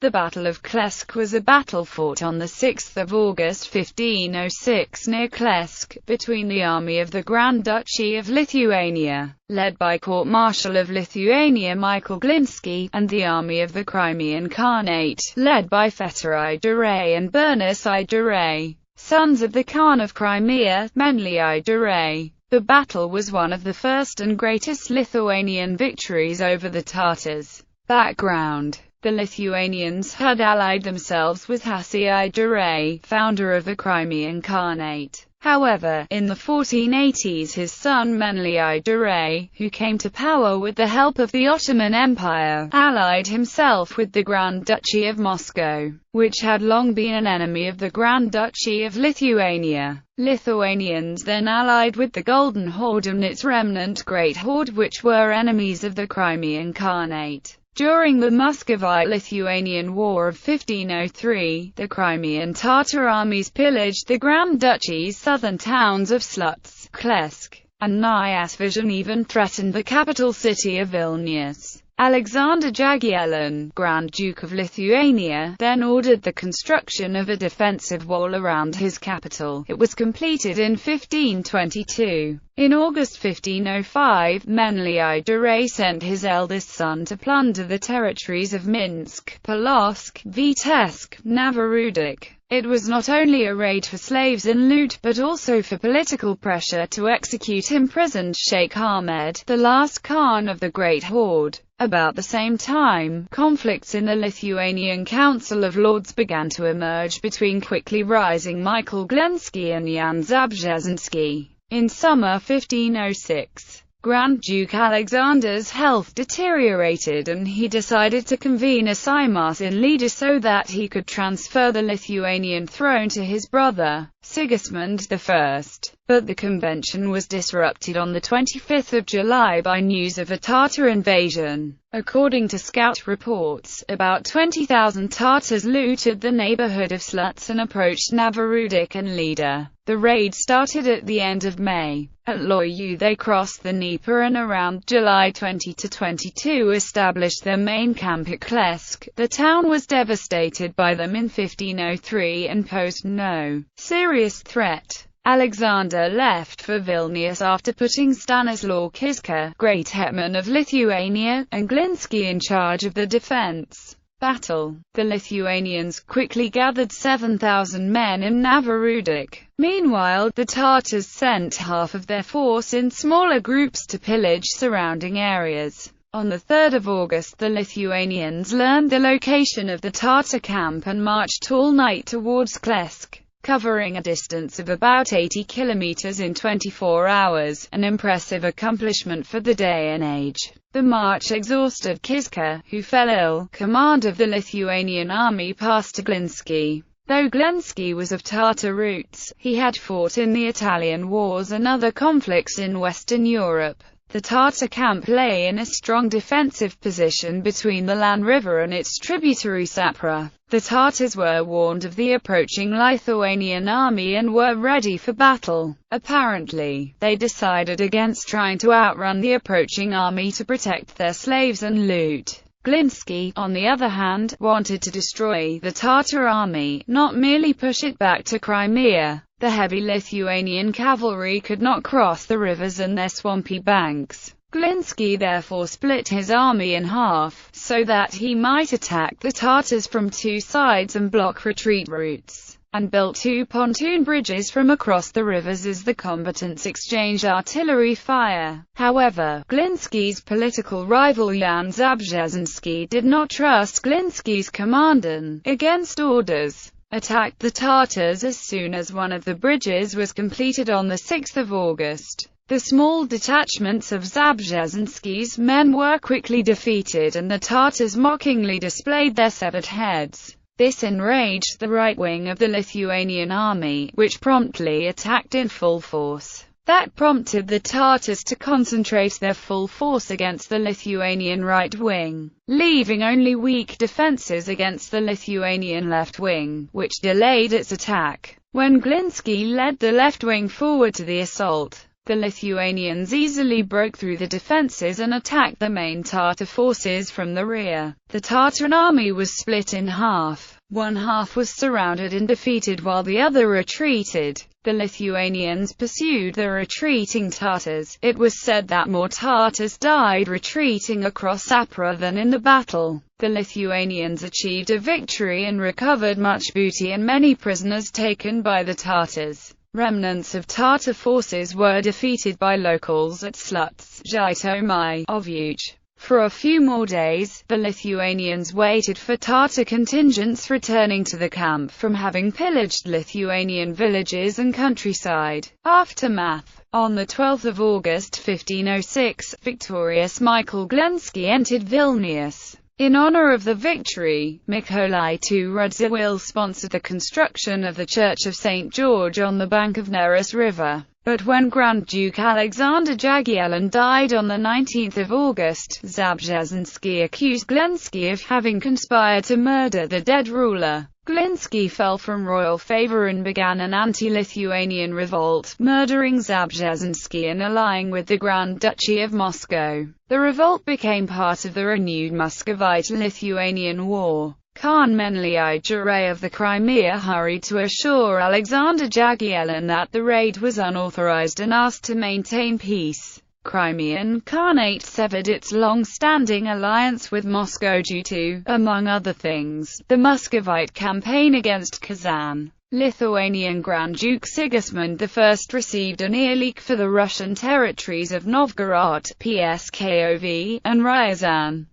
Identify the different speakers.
Speaker 1: The Battle of Kletsk was a battle fought on 6 August 1506 near Klecko, between the army of the Grand Duchy of Lithuania, led by Court-Marshal of Lithuania Michael Glinski, and the army of the Crimean Khanate, led by Fetih I Giray and Burnaş I Giray, sons of the Khan of Crimea, Meñli I Giray. The battle was one of the first and greatest Lithuanian victories over the Tatars. Background: the Lithuanians had allied themselves with Fetih I Giray, founder of the Crimean Khanate. However, in the 1480s his son Meñli I Giray, who came to power with the help of the Ottoman Empire, allied himself with the Grand Duchy of Moscow, which had long been an enemy of the Grand Duchy of Lithuania. Lithuanians then allied with the Golden Horde and its remnant Great Horde, which were enemies of the Crimean Khanate. During the Muscovite-Lithuanian War of 1503, the Crimean Tatar armies pillaged the Grand Duchy's southern towns of Slutsk, Klecko, and Nyasvaj, and even threatened the capital city of Vilnius. Alexander Jagiellon, Grand Duke of Lithuania, then ordered the construction of a defensive wall around his capital. It was completed in 1522. In August 1505, Meñli I Giray sent his eldest son to plunder the territories of Minsk, Polotsk, Vitebsk, Novorossiysk. It was not only a raid for slaves and loot, but also for political pressure to execute imprisoned Sheikh Ahmed, the last Khan of the Great Horde. About the same time, conflicts in the Lithuanian Council of Lords began to emerge between quickly rising Michael Glinski and Jan Zabrzezinski. In summer 1506, Grand Duke Alexander's health deteriorated and he decided to convene a Seimas in Lida so that he could transfer the Lithuanian throne to his brother, Sigismund I. But the convention was disrupted on 25 July by news of a Tatar invasion. According to scout reports, about 20,000 Tatars looted the neighborhood of Slutsk and approached Novorossiysk and Lida. The raid started at the end of May. At Loyu they crossed the Dnieper and around July 20–22 established their main camp at Klecko. The town was devastated by them in 1503 and posed no serious threat. Alexander left for Vilnius after putting Stanislaw Kiska, great hetman of Lithuania, and Glinski in charge of the defense. Battle. The Lithuanians quickly gathered 7,000 men in Novorossiysk. Meanwhile, the Tatars sent half of their force in smaller groups to pillage surrounding areas. On 3 August the Lithuanians learned the location of the Tatar camp and marched all night towards Klecko, covering a distance of about 80 kilometers in 24 hours, an impressive accomplishment for the day and age. The march exhausted Kiska, who fell ill. Command of the Lithuanian army passed to Glinski. Though Glinski was of Tatar roots, he had fought in the Italian wars and other conflicts in Western Europe. The Tatar camp lay in a strong defensive position between the Lan River and its tributary Sapra. The Tatars were warned of the approaching Lithuanian army and were ready for battle. Apparently, they decided against trying to outrun the approaching army to protect their slaves and loot. Glinski, on the other hand, wanted to destroy the Tatar army, not merely push it back to Crimea. The heavy Lithuanian cavalry could not cross the rivers and their swampy banks. Glinski therefore split his army in half, so that he might attack the Tatars from two sides and block retreat routes, and built 2 pontoon bridges from across the rivers as the combatants exchanged artillery fire. However, Glinski's political rival Jan Zabrzezinski did not trust Glinski's command and, against orders, attacked the Tatars as soon as one of the bridges was completed on 6 August. The small detachments of Zabrzezinski's men were quickly defeated and the Tatars mockingly displayed their severed heads. This enraged the right wing of the Lithuanian army, which promptly attacked in full force. That prompted the Tatars to concentrate their full force against the Lithuanian right wing, leaving only weak defenses against the Lithuanian left wing, which delayed its attack. When Glinski led the left wing forward to the assault, the Lithuanians easily broke through the defences and attacked the main Tatar forces from the rear. The Tatar army was split in half. One half was surrounded and defeated while the other retreated. The Lithuanians pursued the retreating Tatars. It was said that more Tatars died retreating across Apra than in the battle. The Lithuanians achieved a victory and recovered much booty and many prisoners taken by the Tatars. Remnants of Tatar forces were defeated by locals at Sluts, Zhytomyr, Ovuch. For a few more days, the Lithuanians waited for Tatar contingents returning to the camp from having pillaged Lithuanian villages and countryside. Aftermath. On 12 August 1506, victorious Michael Glinski entered Vilnius. In honor of the victory, Mykolai II Radziwiłł sponsored the construction of the Church of St. George on the bank of Neris River. But when Grand Duke Alexander Jagiellon died on 19 August, Zabrzezynski accused Glinski of having conspired to murder the dead ruler. Glinski fell from royal favor and began an anti-Lithuanian revolt, murdering Zabrzezynski and allying with the Grand Duchy of Moscow. The revolt became part of the renewed Muscovite-Lithuanian War. Khan Meñli I Giray of the Crimea hurried to assure Alexander Jagiellon that the raid was unauthorized and asked to maintain peace. Crimean Khanate severed its long-standing alliance with Moscow due to, among other things, the Muscovite campaign against Kazan. Lithuanian Grand Duke Sigismund I received an earleak for the Russian territories of Novgorod, Pskov, and Ryazan.